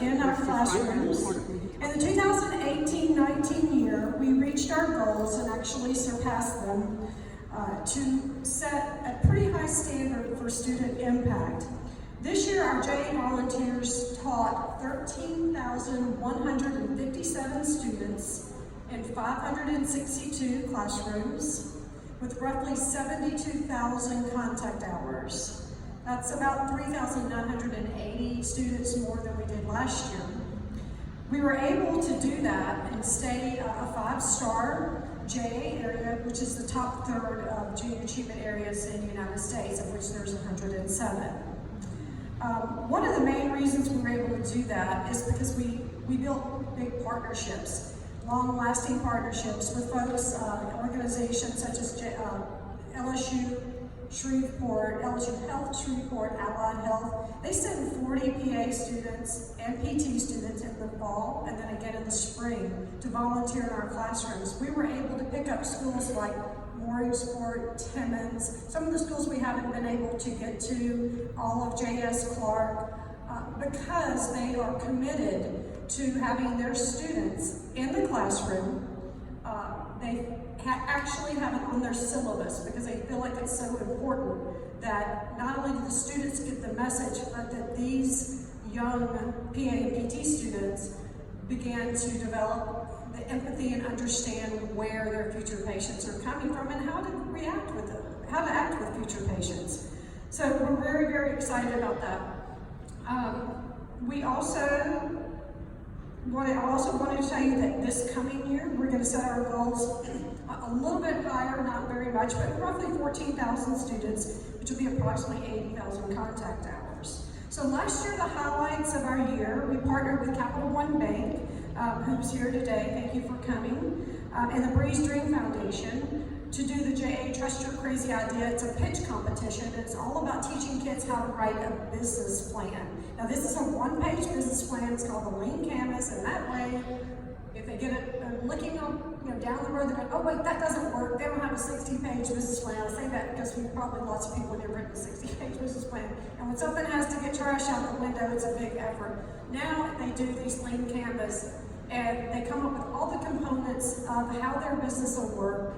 in our classrooms. In the 2018-19 year, we reached our goals and actually surpassed them to set a pretty high standard for student impact. This year, our JA volunteers taught 13,157 students in 562 classrooms with roughly 72,000 contact hours. That's about 3,980 students more than we did last year. We were able to do that and stay a 5-star JA area, which is the top third of junior achievement areas in the United States, of which there's 107. One of the main reasons we were able to do that is because we built big partnerships, long-lasting partnerships with folks, organizations such as LSU Shreveport, LSU Health Shreveport, Allied Health. They send 40 PA students and PT students in the fall and then again in the spring to volunteer in our classrooms. We were able to pick up schools like Morrisport, Timmons, some of the schools we haven't been able to get to, all of J.S. Clark, because they are committed to having their students in the classroom. They actually have it on their syllabus because they feel like it's so important that not only do the students get the message, but that these young PA and PT students began to develop the empathy and understand where their future patients are coming from and how to react with them, how to act with future patients. So we're very, very excited about that. I also wanted to tell you that this coming year, we're going to set our goals a little bit higher, not very much, but roughly 14,000 students, which will be approximately 80,000 contact hours. So last year, the highlights of our year, we partnered with Capital One Bank, who's here today, thank you for coming, and the Breeze Dream Foundation to do the JA Trust Your Crazy Idea. It's a pitch competition, and it's all about teaching kids how to write a business plan. Now this is a one-page business plan, it's called the Lean Canvas, and that way, if they get it looking up, down the road, they're going, oh wait, that doesn't work, they don't have a 60-page business plan. I say that because we've probably lots of people have written a 60-page business plan, and when something has to get trashed out the window, it's a big effort. Now they do these Lean Canvas, and they come up with all the components of how their business will work,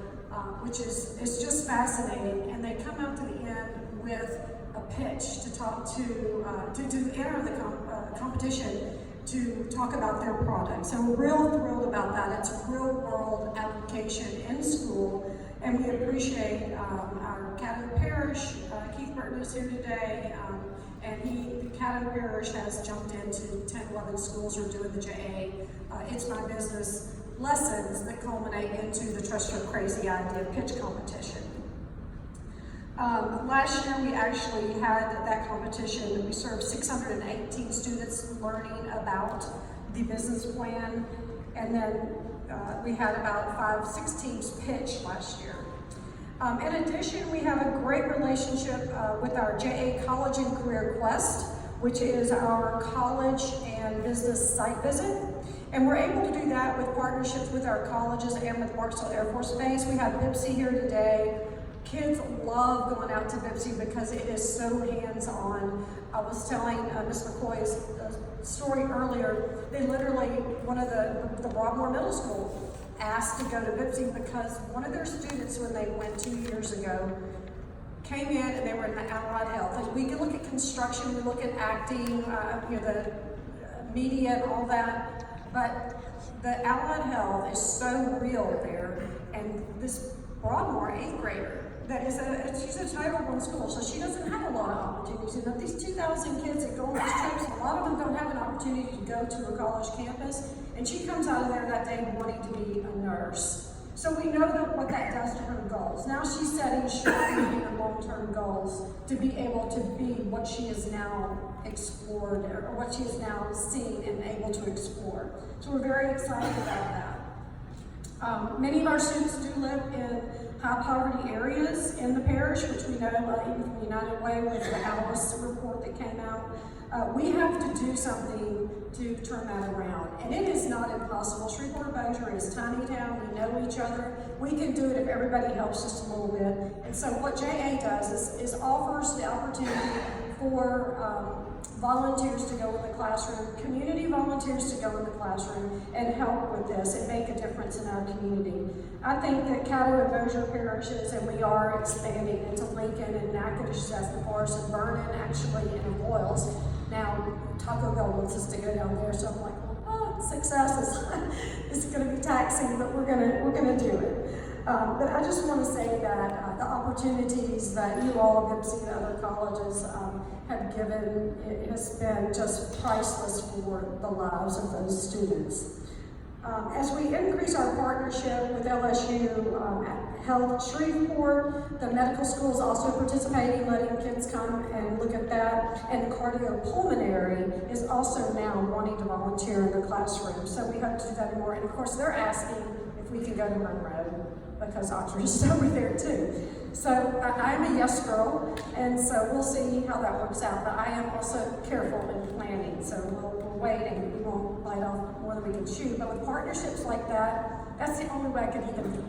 which is just fascinating, and they come out to the end with a pitch to talk to enter the competition to talk about their product. So we're real thrilled about that. It's a real world application in school, and we appreciate our Caddo Parish. Keith Burton is here today, and Caddo Parish has jumped into 10, 11 schools who are doing the JA It's My Business lessons that culminate into the Trust Your Crazy Idea pitch competition. Last year we actually had that competition. We served 618 students learning about the business plan, and then we had about 5-6 teams pitch last year. In addition, we have a great relationship with our JA College and Career Quest, which is our college and business site visit. And we're able to do that with partnerships with our colleges and with Barksdale Air Force Base. We have BIPSI here today. Kids love going out to BIPSI because it is so hands-on. I was telling Ms. McCoy's story earlier. They literally, one of the Broadmoor Middle School asked to go to BIPSI because one of their students, when they went 2 years ago, came in and they were in the Allied Health. And we can look at construction, we look at acting, the media and all that. But the Allied Health is so real there, and this Broadmoor 8th grader, she's a Title I school, so she doesn't have a lot of opportunities. And of these 2,000 kids that go on these trips, a lot of them don't have an opportunity to go to a college campus, and she comes out of there that day wanting to be a nurse. So we know what that does to her goals. Now she's setting short, medium, and long-term goals to be able to be what she has now explored, or what she has now seen and able to explore. So we're very excited about that. Many of our students do live in high poverty areas in the parish, which we know even from United Way with the Alice report that came out. We have to do something to turn that around, and it is not impossible. Shreveport-Bossier is a tiny town. We know each other. We can do it if everybody helps just a little bit. And so what JA does is offers the opportunity for volunteers to go in the classroom, community volunteers to go in the classroom and help with this and make a difference in our community. I think that Caddo and Bossier parishes, and we are expanding into Lincoln and Natchitoches, the Forest, and Vernon, actually, and Boyles. Now, Taco Bell wants us to go down there, so I'm like, success is going to be taxing, but we're going to do it. But I just want to say that the opportunities that you all have seen at other colleges have given, it has been just priceless for the lives of those students. As we increase our partnership with LSU Health Shreveport, the medical school is also participating, letting kids come and look at that, and cardiopulmonary is also now wanting to volunteer in the classroom. So we hope to do that more. And of course, they're asking if we can go to Monroe, because Oxford is over there too. So I am a yes girl, and so we'll see how that works out. But I am also careful in planning, so we'll wait and we won't bite off more than we can chew. But with partnerships like that, that's the only way I could even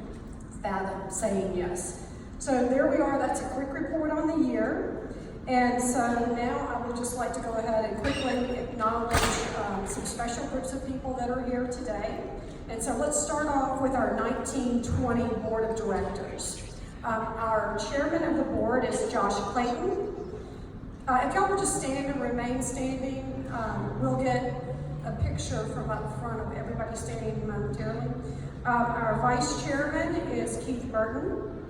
fathom saying yes. So there we are, that's a quick report on the year. And so now I would just like to go ahead and quickly acknowledge some special groups of people that are here today. And so let's start off with our 1920 Board of Directors. Our chairman of the board is Josh Clayton. If y'all will just stand and remain standing, we'll get a picture from up front of everybody standing momentarily. Our vice chairman is Keith Burton.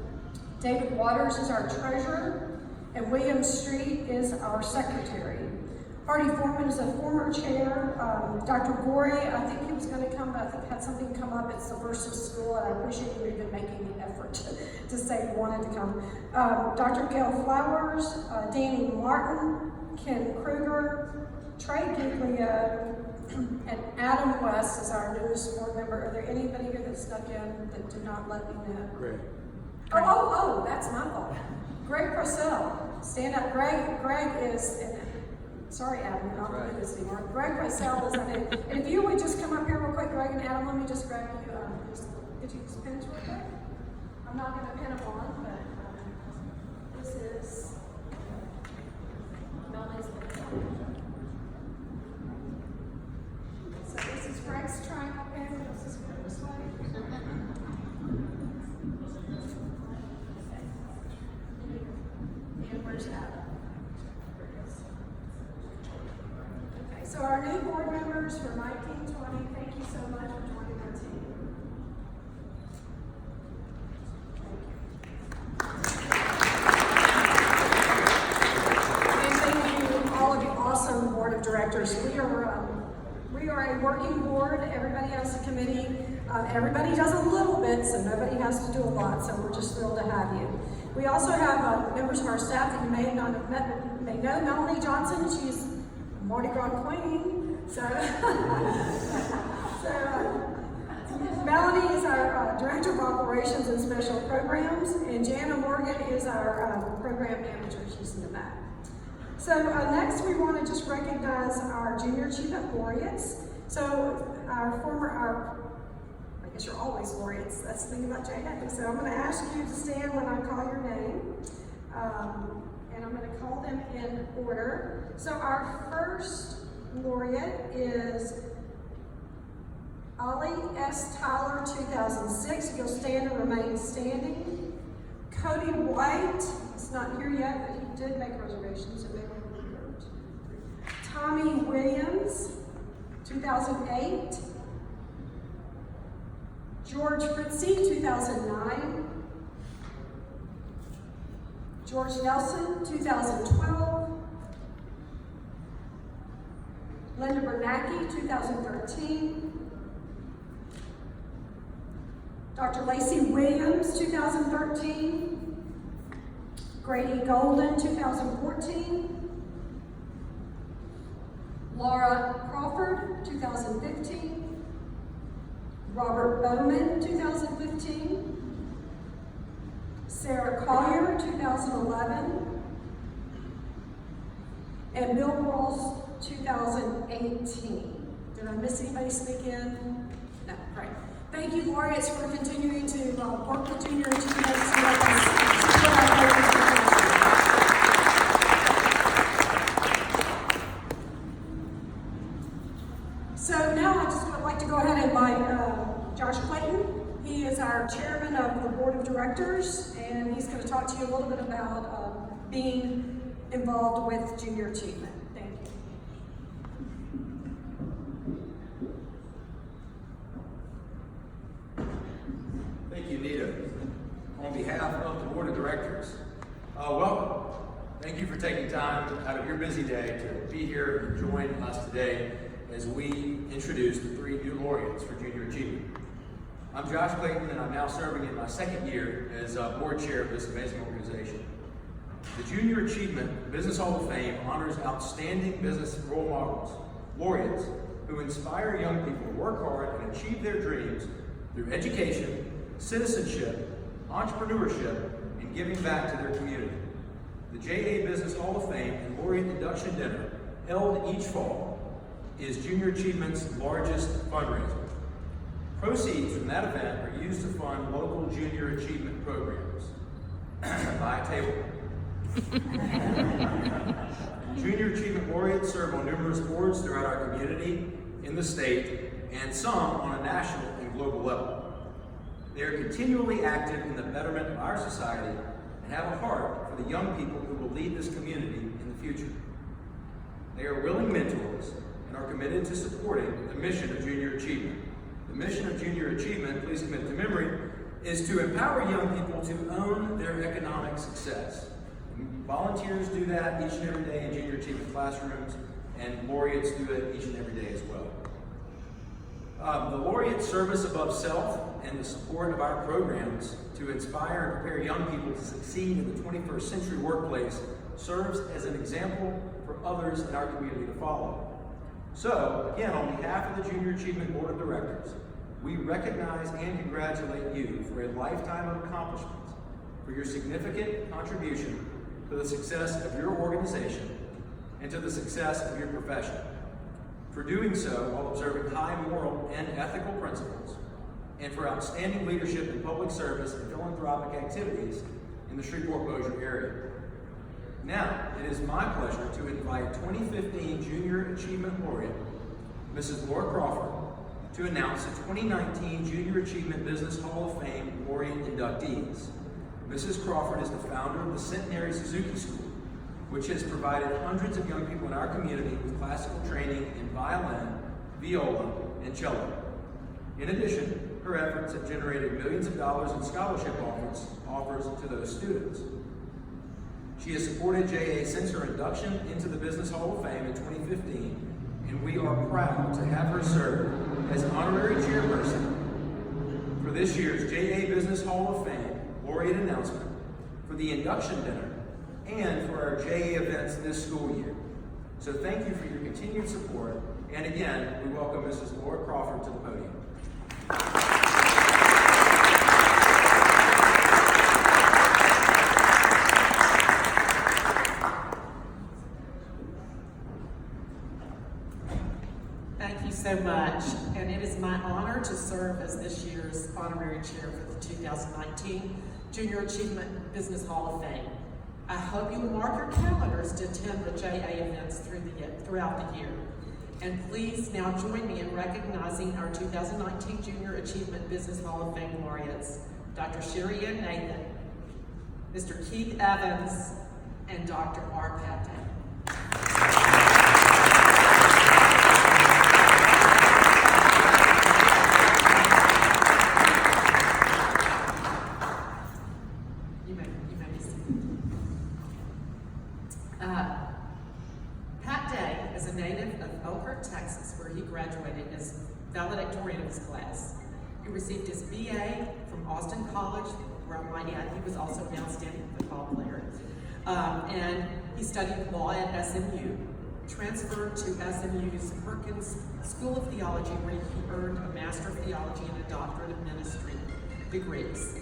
David Waters is our treasurer, and William Street is our secretary. Artie Foreman is a former chair. Dr. Gorey, I think he was going to come, but I think had something come up. It's the first of school, and I appreciate you even making the effort to say you wanted to come. Dr. Gail Flowers, Danny Martin, Ken Kruger, Trey Giglio, and Adam West is our newest board member. Are there anybody here that snuck in that did not let me know? Great. Oh, that's my fault. Greg Purcell, stand up. Greg is, sorry Adam, I don't do this anymore. Greg Purcell is on it. And if you would just come up here real quick, Greg and Adam, let me just grab you, get you these pins real quick. I'm not going to pin them on, but this is Melanie's. So this is Greg's triangle pin. Let's just go this way. And where's Adam? Okay, so our new board members for 1920, thank you so much for joining our team. And thank you, all of you awesome board of directors. We are a working board. Everybody has a committee. Everybody does a little bit, so nobody has to do a lot, so we're just thrilled to have you. We also have members of our staff that you may not have met, but may know Melanie Johnson. She's Mardi Gras queen. So, Melanie is our Director of Operations and Special Programs, and Jana Morgan is our Program Manager. She's in the back. So next we want to just recognize our Junior Achievement Laureates. So I guess you're always laureates. That's the thing about JA. So I'm going to ask you to stand when I call your name. And I'm going to call them in order. So our first laureate is Ollie S. Tyler, 2006. You'll stand and remain standing. Cody White, he's not here yet, but he did make reservations, so they were reserved. Tommy Williams, 2008. George Fritzy, 2009. George Nelson, 2012. Linda Bernacki, 2013. Dr. Lacey Williams, 2013. Grady Golden, 2014. Laura Crawford, 2015. Robert Bowman, 2015. Sarah Collier, 2011. And Bill Ross, 2018. Did I miss anybody sneak in? No, great. Thank you, laureates, for continuing to work with junior achievements to let us. So now I just would like to go ahead and invite Josh Clayton. He is our chairman of the board of directors, and he's going to talk to you a little bit about being involved with junior achievement. Thank you. Thank you, Nita. On behalf of the board of directors, welcome. Thank you for taking time out of your busy day to be here and join us today as we introduce the 3 new laureates for junior achievement. I'm Josh Clayton, and I'm now serving in my 2nd year as board chair of this amazing organization. The Junior Achievement Business Hall of Fame honors outstanding business role models, laureates, who inspire young people to work hard and achieve their dreams through education, citizenship, entrepreneurship, and giving back to their community. The JA Business Hall of Fame and Laureate Induction Dinner, held each fall, is Junior Achievement's largest fundraiser. Proceeds from that event are used to fund local junior achievement programs. Buy a table. Junior Achievement laureates serve on numerous boards throughout our community, in the state, and some on a national and global level. They are continually active in the betterment of our society and have a heart for the young people who will lead this community in the future. They are willing mentors and are committed to supporting the mission of Junior Achievement. The mission of Junior Achievement, please commit to memory, is to empower young people to own their economic success. Volunteers do that each and every day in Junior Achievement classrooms, and laureates do it each and every day as well. The laureate service above self and the support of our programs to inspire and prepare young people to succeed in the 21st century workplace serves as an example for others in our community to follow. So, again, on behalf of the Junior Achievement Board of Directors, we recognize and congratulate you for a lifetime of accomplishments, for your significant contribution to the success of your organization and to the success of your profession, for doing so while observing high moral and ethical principles, and for outstanding leadership in public service and philanthropic activities in the Shreveport-Bossier area. Now, it is my pleasure to invite 2015 Junior Achievement Laureate, Mrs. Laura Crawford, to announce the 2019 Junior Achievement Business Hall of Fame Laureate inductees. Mrs. Crawford is the founder of the Centenary Suzuki School, which has provided hundreds of young people in our community with classical training in violin, viola, and cello. In addition, her efforts have generated millions of dollars in scholarship offers to those students. She has supported JA since her induction into the Business Hall of Fame in 2015, and we are proud to have her serve as honorary chairperson for this year's JA Business Hall of Fame laureate announcement, for the induction dinner, and for our JA events this school year. So thank you for your continued support, and again, we welcome Mrs. Laura Crawford to the podium. Thank you so much, and it is my honor to serve as this year's honorary chair for the 2019 Junior Achievement Business Hall of Fame. I hope you will mark your calendars to attend the JA events throughout the year. And please now join me in recognizing our 2019 Junior Achievement Business Hall of Fame laureates, Dr. Sherry Ann Nathan, Mr. Keith Evans, and Dr. R. Patton. Pat Day is a native of Elkhart, Texas, where he graduated as valedictorian of his class. He received his BA from Austin College, where I might add he was also an outstanding football player. And he studied law at SMU, transferred to SMU's Perkins School of Theology, where he earned a Master of Theology and a Doctorate of Ministry degrees.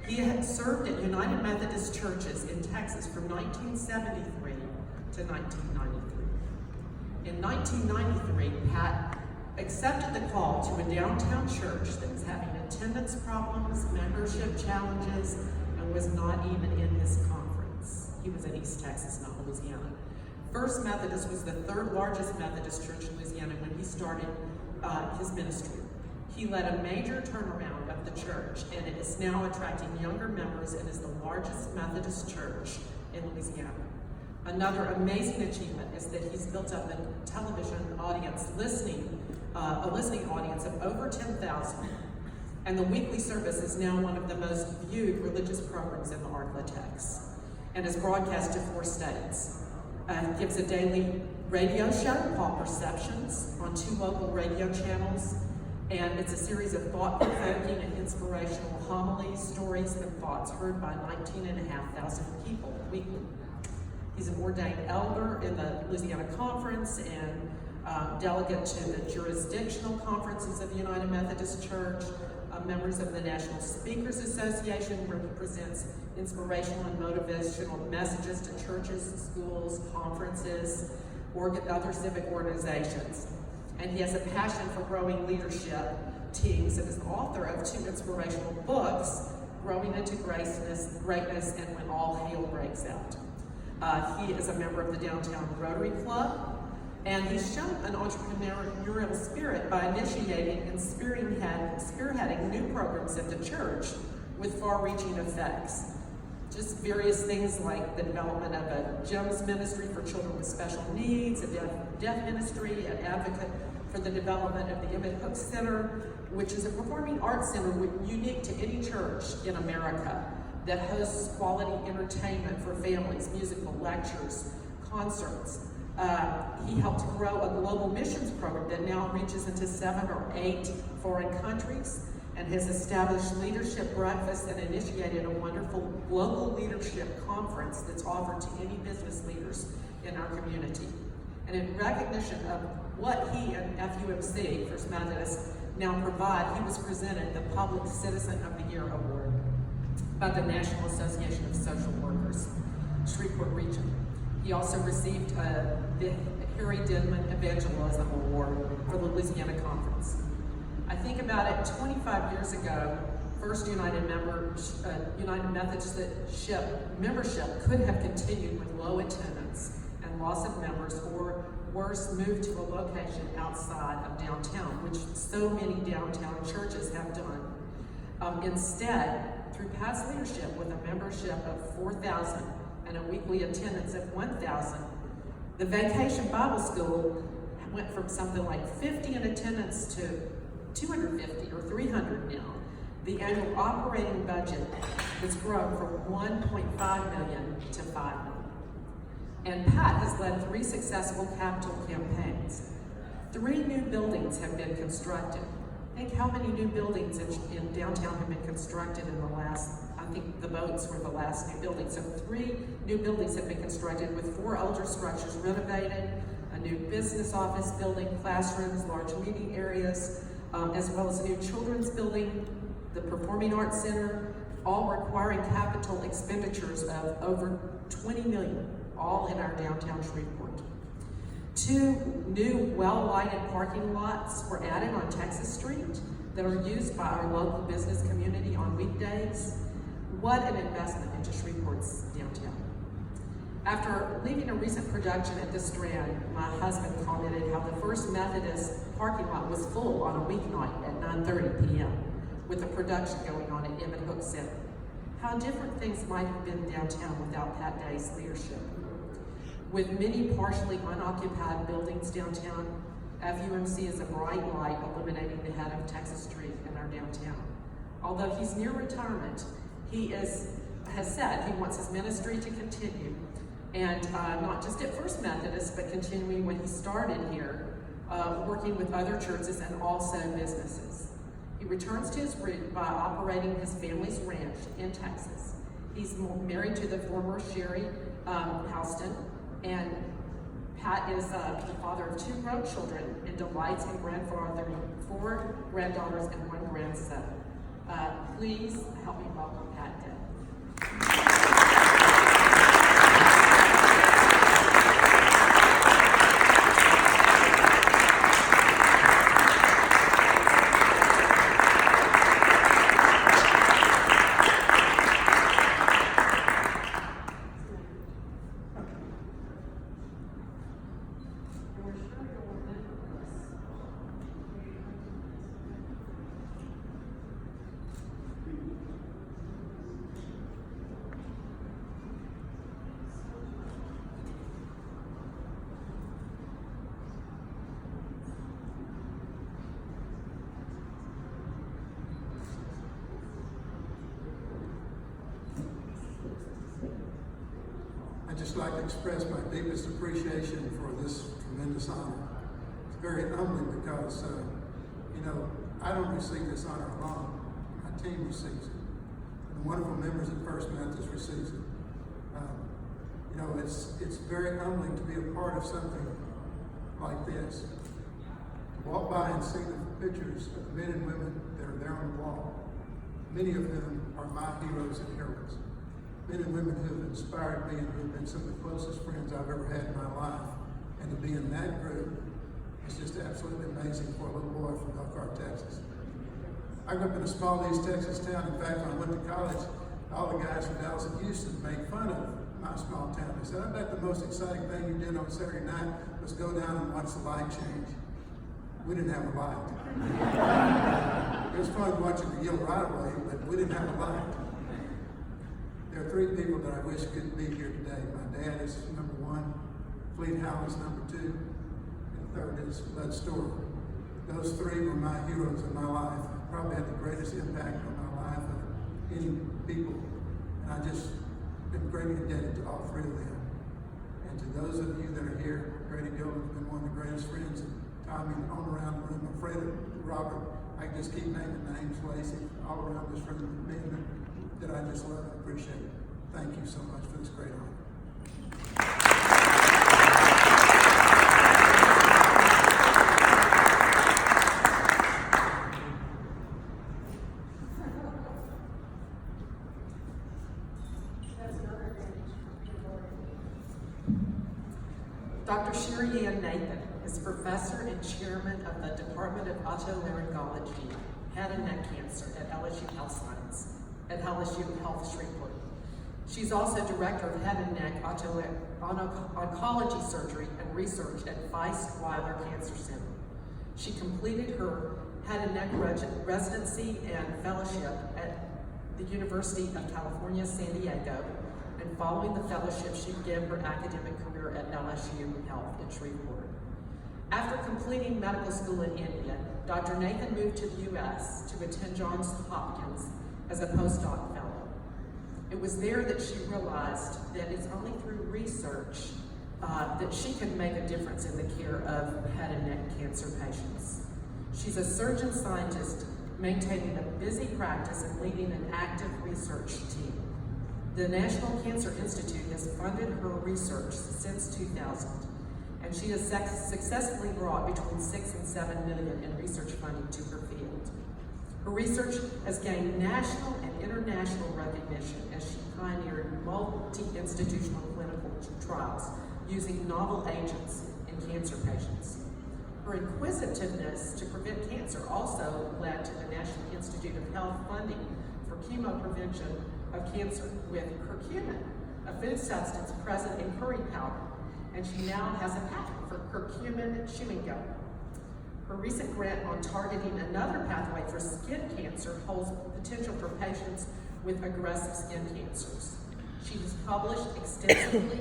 He had served at United Methodist Churches in Texas from 1973 to 1993. In 1993, Pat accepted the call to a downtown church that was having attendance problems, membership challenges, and was not even in his conference. He was in East Texas, not Louisiana. First Methodist was the 3rd largest Methodist church in Louisiana when he started his ministry. He led a major turnaround of the church, and it is now attracting younger members and is the largest Methodist church in Louisiana. Another amazing achievement is that he's built up a television audience, a listening audience of over 10,000. And the weekly service is now one of the most viewed religious programs in the Arklatex, and is broadcast to 4 states. He gives a daily radio show called Perceptions on 2 local radio channels, and it's a series of thought-provoking and inspirational homilies, stories, and thoughts heard by 19,500 people weekly. He's an ordained elder in the Louisiana Conference and delegate to the jurisdictional conferences of the United Methodist Church, members of the National Speakers Association, where he presents inspirational and motivational messages to churches, schools, conferences, other civic organizations. And he has a passion for growing leadership teams and is the author of 2 inspirational books, Growing into Greatness and When All Hell Breaks Out. He is a member of the Downtown Rotary Club, and he's shown an entrepreneurial spirit by initiating and spearheading new programs at the church with far-reaching effects. Just various things like the development of a GEMS ministry for children with special needs, a deaf ministry, an advocate for the development of the Emmett Hook Center, which is a performing arts center unique to any church in America that hosts quality entertainment for families, musical lectures, concerts. He helped grow a global missions program that now reaches into 7 or 8 foreign countries, and has established leadership breakfasts and initiated a wonderful global leadership conference that's offered to any business leaders in our community. And in recognition of what he and FUMC, First Methodist, now provide, he was presented the Public Citizen of the Year Award by the National Association of Social Workers, Shreveport Region. He also received the Harry Denman Evangelism Award for the Louisiana Conference. I think about it, 25 years ago, First United Methodist membership could have continued with low attendance and loss of members, or worse, moved to a location outside of downtown, which so many downtown churches have done. Instead, through past leadership with a membership of 4,000 and a weekly attendance of 1,000, the Vacation Bible School went from something like 50 in attendance to 250 or 300 now. The annual operating budget has grown from $1.5 million to $5 million. And Pat has led 3 successful capital campaigns. 3 new buildings have been constructed. Think how many new buildings in downtown have been constructed in the last, I think the boats were the last new building. So 3 new buildings have been constructed with 4 older structures renovated, a new business office building, classrooms, large meeting areas, as well as a new children's building, the Performing Arts Center, all requiring capital expenditures of over $20 million, all in our downtown Shreveport. 2 new well-lighted parking lots were added on Texas Street that are used by our local business community on weekdays. What an investment into Shreveport's downtown. After leaving a recent production at the Strand, my husband commented how the First Methodist parking lot was full on a weeknight at 9:30 p.m. with a production going on at Emmett Hook Center. How different things might have been downtown without Pat Day's leadership. With many partially unoccupied buildings downtown, FUMC is a bright light illuminating the head of Texas Street in our downtown. Although he's near retirement, he has said he wants his ministry to continue, and not just at First Methodist, but continuing what he started here, working with other churches and also businesses. He returns to his root by operating his family's ranch in Texas. He's married to the former Sherry Houston, and Pat is the father of 2 grown children and delights in grandfathering 4 granddaughters and 1 grandson. Please help me welcome Pat Day. I'd just like to express my deepest appreciation for this tremendous honor. It's very humbling because, I don't receive this honor alone. My team receives it. And the wonderful members at First Methodist receives it. It's very humbling to be a part of something like this. To walk by and see the pictures of the men and women that are there on the wall. Many of them are my heroes and heroines. Men and women who have inspired me and who have been some of the closest friends I've ever had in my life. And to be in that group is just absolutely amazing for a little boy from Elkhart, Texas. I grew up in a small East Texas town. In fact, when I went to college, all the guys from Dallas and Houston made fun of my small town. They said, I bet the most exciting thing you did on Saturday night was go down and watch the light change. We didn't have a light. It was fun watching the yellow right away, but we didn't have a light. There are three people that I wish could be here today. My dad is number one, Fleet Howell is number two, and third is Bud Stewart. Those three were my heroes in my life. Probably had the greatest impact on my life of any people. And I just been greatly indebted to all three of them. And to those of you that are here, Grady Gilman's been one of the greatest friends, and Tommy, on around the room, Fred, Robert, I can just keep naming names, Lacey, all around this room, men that I just love and appreciate. Thank you so much for this great honor. Dr. Sherry Ann Nathan is professor and chairman of the Department of Otolaryngology, Head and Neck Cancer at LSU Health Science, at LSU Health Shreveport. She's also director of Head and Neck Oncology Surgery and Research at Weiss-Weiler Cancer Center. She completed her Head and Neck residency and fellowship at the University of California, San Diego, and following the fellowship, she began her academic career at LSU Health in Shreveport. After completing medical school in India, Dr. Nathan moved to the U.S. to attend Johns Hopkins as a postdoc fellow. It was there that she realized that it's only through research that she can make a difference in the care of head and neck cancer patients. She's a surgeon scientist maintaining a busy practice and leading an active research team. The National Cancer Institute has funded her research since 2000, and she has successfully brought between 6 and 7 million in research funding to her field. Her research has gained national and international recognition as she pioneered multi-institutional clinical trials using novel agents in cancer patients. Her inquisitiveness to prevent cancer also led to the National Institute of Health funding for chemoprevention of cancer with curcumin, a food substance present in curry powder, and she now has a patent for curcumin chewing gum. Her recent grant on targeting another pathway for skin cancer holds potential for patients with aggressive skin cancers. She has published extensively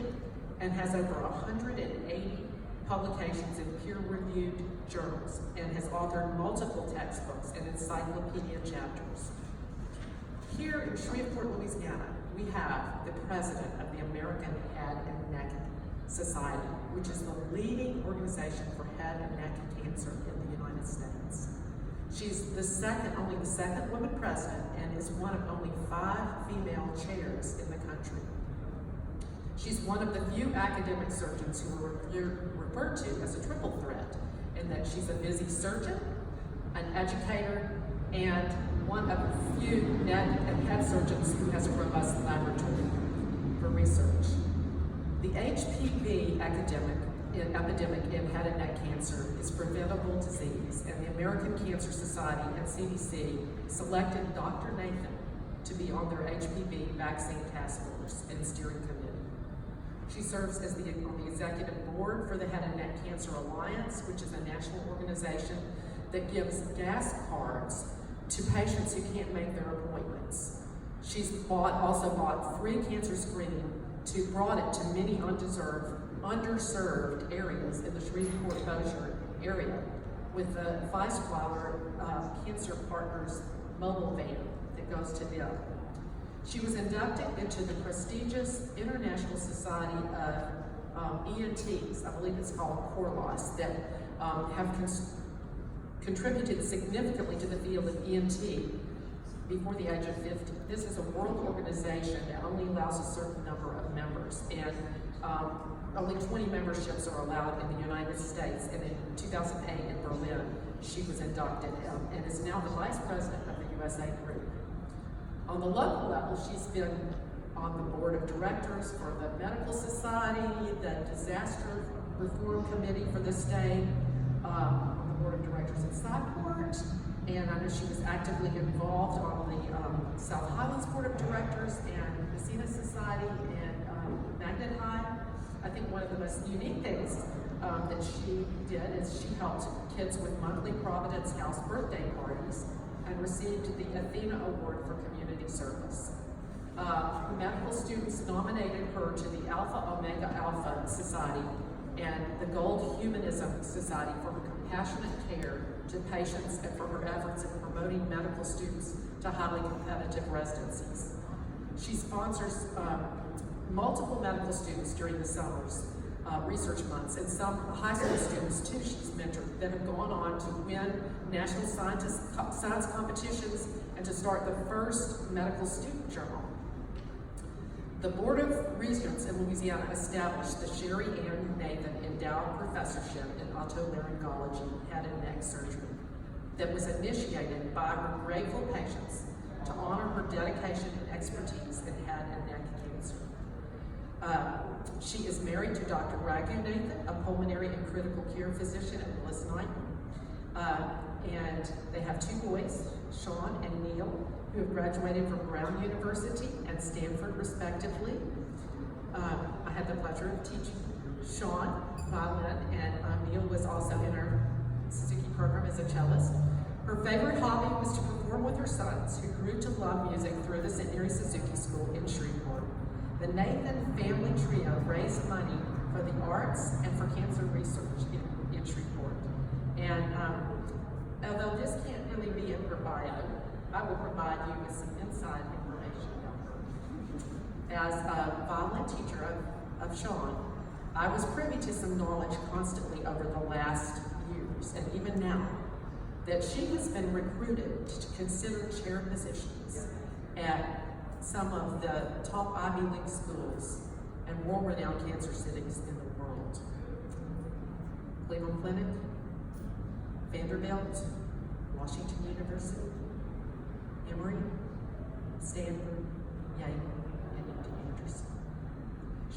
and has over 180 publications in peer-reviewed journals and has authored multiple textbooks and encyclopedia chapters. Here in Shreveport, Louisiana, we have the president of the American Head and Neck Society, which is the leading organization for head and neck cancer in the United States. She's only the second woman president and is one of only 5 female chairs in the country. She's one of the few academic surgeons who are referred to as a triple threat, in that she's a busy surgeon, an educator, and one of the few neck and head surgeons who has a robust laboratory for research. The HPV epidemic in head and neck cancer is a preventable disease, and the American Cancer Society and CDC selected Dr. Nathan to be on their HPV vaccine task force and steering committee. She serves on the executive board for the Head and Neck Cancer Alliance, which is a national organization that gives gas cards to patients who can't make their appointments. She's also bought free cancer screening brought it to many underserved areas in the Shreveport-Bossier area with the Weiss-Weiler Cancer Partners mobile van that goes to them. She was inducted into the prestigious International Society of ENTs, I believe it's called CORLOS, that have contributed significantly to the field of ENT before the age of 50. This is a world organization that only allows a certain number of members, and only 20 memberships are allowed in the United States, and in 2008 in Berlin, she was inducted and is now the vice president of the USA group. On the local level, she's been on the board of directors for the Medical Society, the Disaster Reform Committee for the state, on the board of directors at Sideport, and I know she was actively involved on the South Highlands Board of Directors and Messina Society and Magnet High. I think one of the most unique things that she did is she helped kids with monthly Providence House birthday parties and received the Athena Award for Community Service. Medical students nominated her to the Alpha Omega Alpha Society and the Gold Humanism Society for her compassionate care to patients and for her efforts in promoting medical students to highly competitive residencies. She sponsors multiple medical students during the summers, research months, and some high school students too she's mentored that have gone on to win national science competitions and to start the first medical student journal. The Board of Regents in Louisiana established the Sherry Ann Nathan Endowed Professorship in Otolaryngology, head and neck surgery, that was initiated by her grateful patients to honor her dedication and expertise in head and neck cancer. She is married to Dr. Ragu Nathan, a pulmonary and critical care physician at Bliss Knighton. And they have two boys, Sean and Neil, who have graduated from Brown University and Stanford, respectively. I had the pleasure of teaching Sean violin, and Neil was also in our Suzuki program as a cellist. Her favorite hobby was to perform with her sons, who grew to love music through the St. Mary Suzuki School in Shreveport. The Nathan family trio raised money for the arts and for cancer research in Shreveport. And although this can't really be in her bio, I will provide you with some inside information about her. As a violin teacher of Sean, I was privy to some knowledge constantly over the last years, and even now, that she has been recruited to consider chair positions at some of the top Ivy League schools and world-renowned cancer cities in the world. Cleveland Clinic, Vanderbilt, Washington University, Emory, Stanford, Yale, and MD Anderson.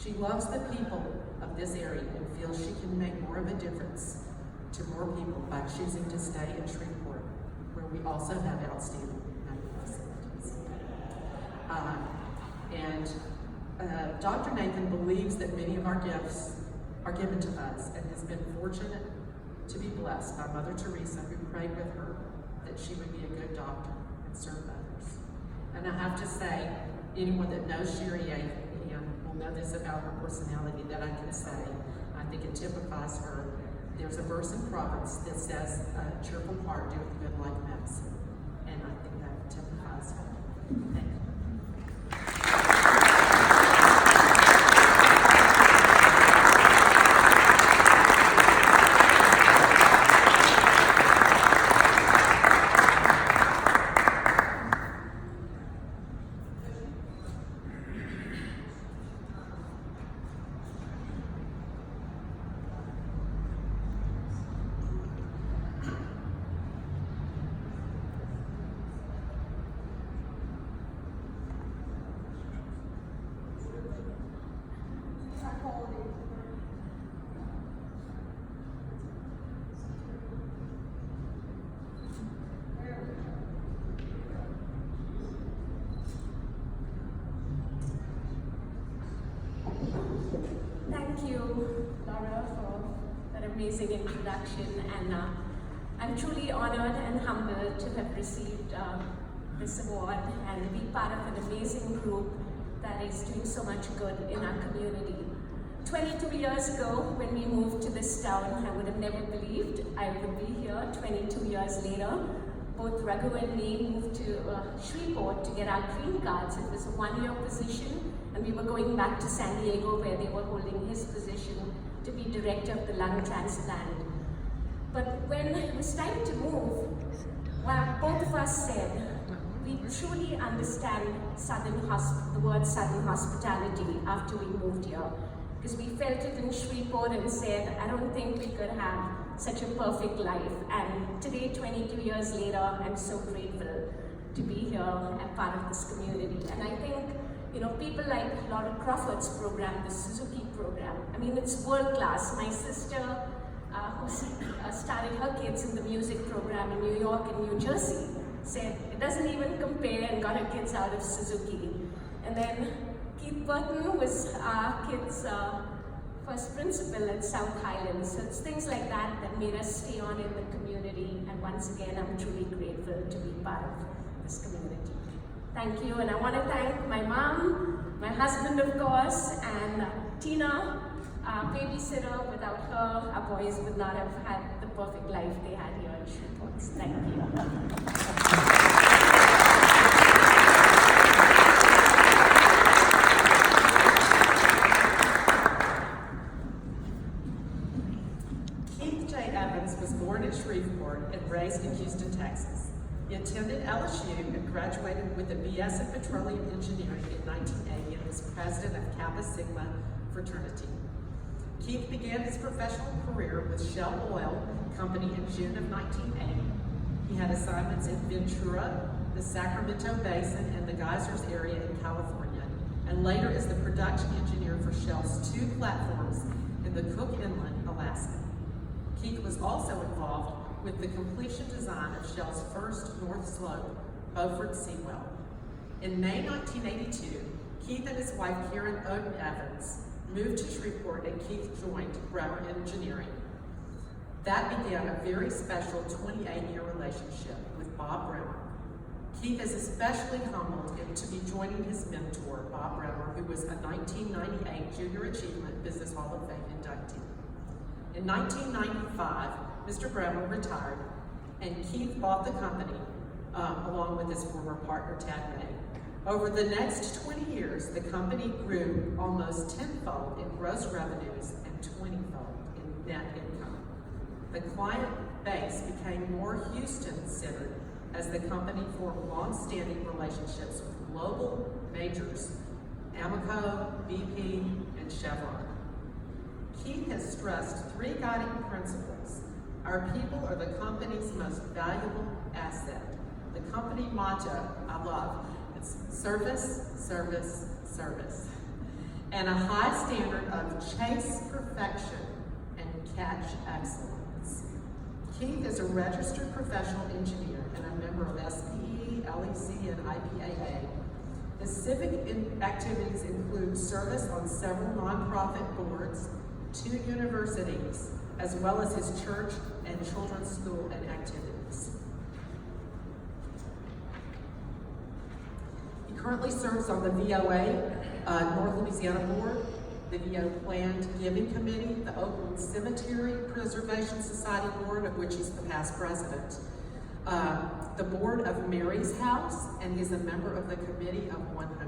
She loves the people of this area and feels she can make more of a difference to more people by choosing to stay in Shreveport, where we also have outstanding medical facilities. Dr. Nathan believes that many of our gifts are given to us and has been fortunate to be blessed by Mother Teresa, who prayed with her that she would be a good doctor and serve others. And I have to say, anyone that knows Sherry Ann will know this about her personality that I can say. I think it typifies her. There's a verse in Proverbs that says, a cheerful heart doeth good like medicine. And I think that typifies her. Thank you. Thank you, Laura, for that amazing introduction, and I'm truly honored and humbled to have received this award and be part of an amazing group that is doing so much good in our community. 22 years ago, when we moved to this town, I would have never believed I would be here 22 years later, both Raghu and me moved to Shreveport to get our green cards. It was a one-year position, and we were going back to San Diego where they were holding his position to be director of the lung transplant. But when it was time to move, well, both of us said, we truly understand the word Southern hospitality after we moved here. Because we felt it in Shreveport and said, I don't think we could have such a perfect life. And today, 22 years later, I'm so grateful to be here and part of this community. And I think, people like Laura Crawford's program, the Suzuki program, I mean, it's world class. My sister, who started her kids in the music program in New York and New Jersey, said it doesn't even compare, and got her kids out of Suzuki. And then Keith Burton was our kids' first principal at South Highlands. So it's things like that that made us stay on in the community. And once again, I'm truly grateful to be part of this community. Thank you. And I want to thank my mom, my husband, of course, and Tina, our babysitter. Without her, our boys would not have had the perfect life they had here in Shreveport. Thank you. Shreveport and raised in Houston, Texas. He attended LSU and graduated with a BS in Petroleum Engineering in 1980 and was president of Kappa Sigma fraternity. Keith began his professional career with Shell Oil Company in June of 1980. He had assignments in Ventura, the Sacramento Basin, and the Geysers area in California, and later as the production engineer for Shell's 2 platforms in the Cook Inlet, Alaska. Keith was also involved with the completion design of Shell's first North Slope, Beaufort Seawell. In May 1982, Keith and his wife Karen Oden Evans moved to Shreveport, and Keith joined Bremer Engineering. That began a very special 28-year relationship with Bob Bremer. Keith is especially humbled to be joining his mentor, Bob Bremer, who was a 1998 Junior Achievement Business Hall of Fame inductee. In 1995, Mr. Bremer retired, and Keith bought the company along with his former partner, Tad May. Over the next 20 years, the company grew almost tenfold in gross revenues and 20-fold in net income. The client base became more Houston-centered as the company formed long-standing relationships with global majors, Amoco, BP, and Chevron. Keith has stressed 3 guiding principles. Our people are the company's most valuable asset. The company motto, I love, it's service, service, service. And a high standard of chase perfection and catch excellence. Keith is a registered professional engineer and a member of SPE, LEC, and IPAA. His civic activities include service on several nonprofit boards, 2 universities, as well as his church and children's school and activities. He currently serves on the VOA North Louisiana Board, the VO Planned Giving Committee, the Oakland Cemetery Preservation Society Board, of which he's the past president, the board of Mary's House, and he's a member of the Committee of 100.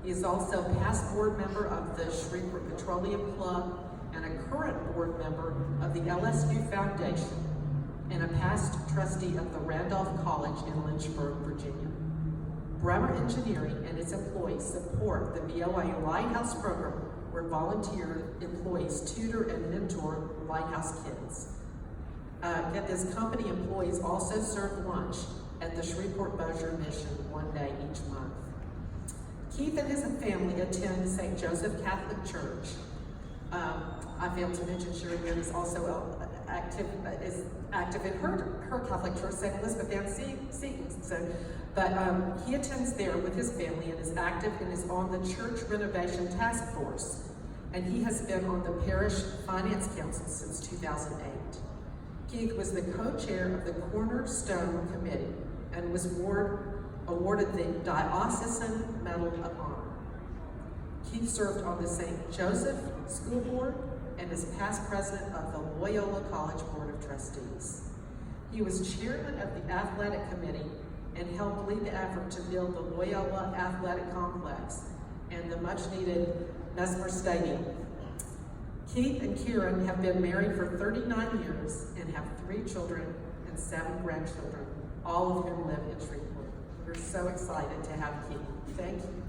He is also a past board member of the Shreveport Petroleum Club and a current board member of the LSU Foundation and a past trustee of the Randolph College in Lynchburg, Virginia. Bremer Engineering and its employees support the VOA Lighthouse program, where volunteer employees tutor and mentor Lighthouse kids. Yet this company employees also serve lunch at the Shreveport Bossier Mission one day each month. Keith and his family attend St. Joseph Catholic Church. I failed to mention Sherry Lynn is also active in her Catholic church, St. Elizabeth Ann Seton. But he attends there with his family and is active and is on the church renovation task force. And he has been on the parish finance council since 2008. Keith was the co-chair of the Cornerstone Committee and was awarded the Diocesan Medal of Honor. Keith served on the St. Joseph School Board and is past president of the Loyola College Board of Trustees. He was chairman of the athletic committee and helped lead the effort to build the Loyola Athletic Complex and the much-needed Mesmer Stadium. Keith and Kieran have been married for 39 years and have 3 children and 7 grandchildren, all of whom live in Shreveport. We're so excited to have Keith. Thank you.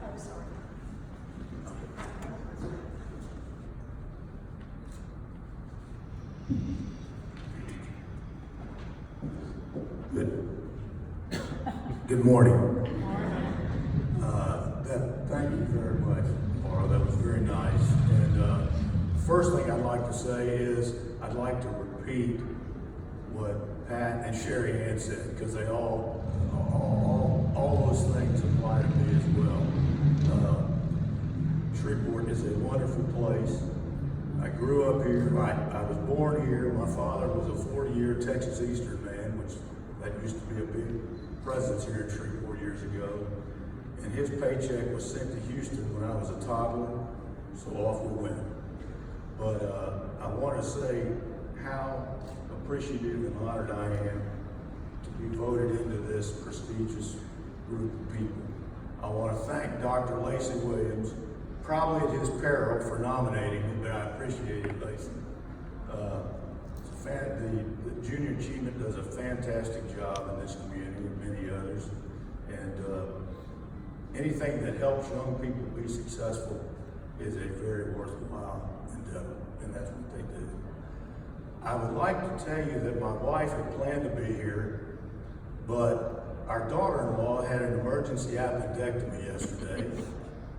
I'm sorry. Good morning. Thank you very much, Laura. That was very nice. And first thing I'd like to say is I'd like to repeat what Pat and Sherry Ann said, because they all those things apply to me as well. Shreveport is a wonderful place. I grew up here. I was born here. My father was a 40-year Texas Eastern man, which that used to be a big presence here in Shreveport years ago. And his paycheck was sent to Houston when I was a toddler, so off we went. But I want to say how appreciative and honored I am to be voted into this prestigious group of people. I want to thank Dr. Lacey Williams, probably at his peril for nominating me, but I appreciate it, Lacey. The Junior Achievement does a fantastic job in this community and many others. And anything that helps young people be successful is a very worthwhile endeavor, and that's what they do. I would like to tell you that my wife had planned to be here, but our daughter-in-law had an emergency appendectomy yesterday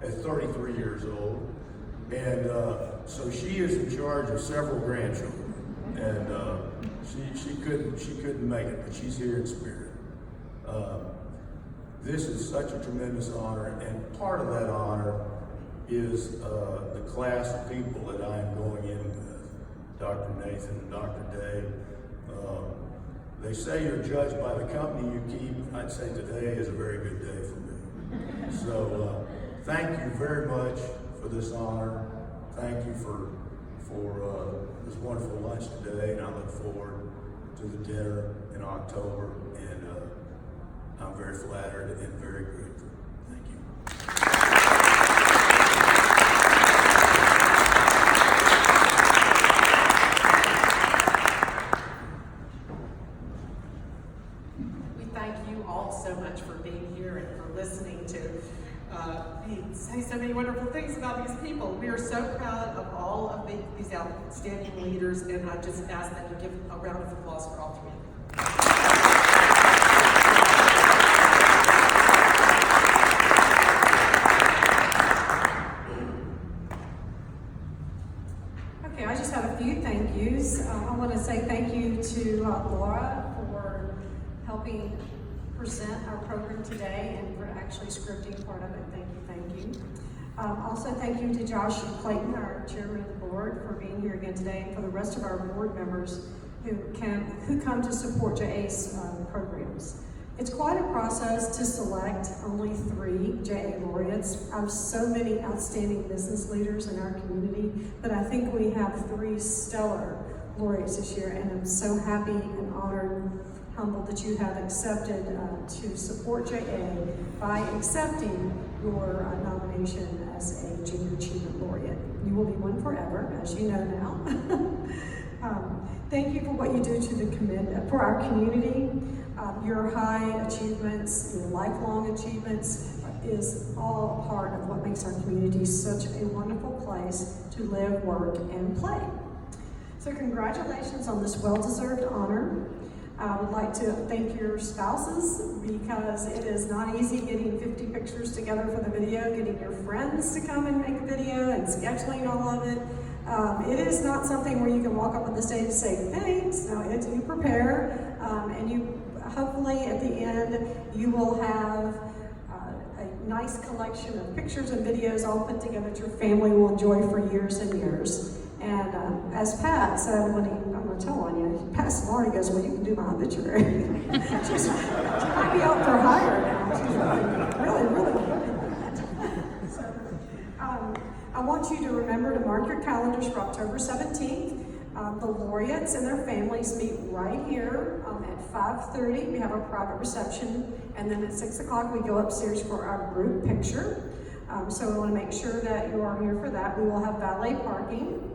at 33 years old. And so she is in charge of several grandchildren. And she couldn't make it, but she's here in spirit. This is such a tremendous honor, and part of that honor is the class of people that I am going in with, Dr. Nathan and Dr. Day. They say you're judged by the company you keep. I'd say today is a very good day for me. So thank you very much for this honor. Thank you for this wonderful lunch today, and I look forward to the dinner in October, and I'm very flattered and very grateful. Thank you. We thank you all so much for being here and for listening to me say so many wonderful things about these people. We are so proud of all of these outstanding leaders, and I just ask that you give a round of applause for all 3 of them. Okay, I just have a few thank yous. I want to say thank you to Laura for helping present our program today and for actually scripting part of it. Thank you, thank you. Also, thank you to Josh Clayton, our chairman of the board, for being here again today, and for the rest of our board members who come to support JA's programs. It's quite a process to select only 3 JA Laureates. I have so many outstanding business leaders in our community, but I think we have 3 stellar laureates this year, and I'm so happy and honored, humbled that you have accepted to support JA by accepting your nomination as a Junior Achievement Laureate. You will be one forever, as you know now. Thank you for what you do for our community. Your high achievements, your lifelong achievements is all a part of what makes our community such a wonderful place to live, work, and play. So congratulations on this well-deserved honor. I would like to thank your spouses, because it is not easy getting 50 pictures together for the video, getting your friends to come and make a video and scheduling all of it. It is not something where you can walk up on the stage and say thanks. No, you prepare, and you hopefully at the end you will have a nice collection of pictures and videos all put together that your family will enjoy for years and years. And as Pat said, I'm going to tell on you, Pat Laureate goes, well, you can do my obituary. she might be out for hire now. She's really good. So, I want you to remember to mark your calendars for October 17th. The laureates and their families meet right here at 5:30. We have a private reception, and then at 6 o'clock we go upstairs for our group picture. So we want to make sure that you are here for that. We will have valet parking.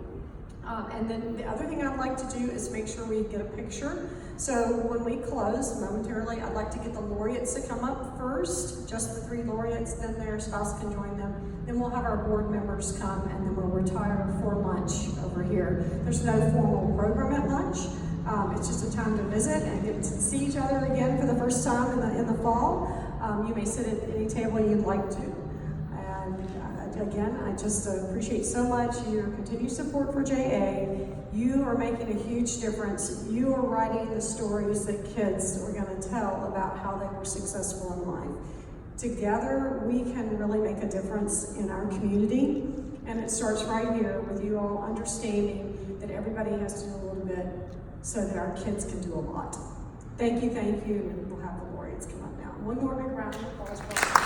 And then the other thing I'd like to do is make sure we get a picture. So when we close momentarily, I'd like to get the laureates to come up first, just the 3 laureates, then their spouse can join them. Then we'll have our board members come, and then we'll retire for lunch over here. There's no formal program at lunch. It's just a time to visit and get to see each other again for the first time in the fall. You may sit at any table you'd like to. Again, I just appreciate so much your continued support for JA. You are making a huge difference. You are writing the stories that kids are going to tell about how they were successful in life. Together, we can really make a difference in our community, and it starts right here with you all understanding that everybody has to do a little bit so that our kids can do a lot. Thank you, and we'll have the laureates come up now. One more big round of applause for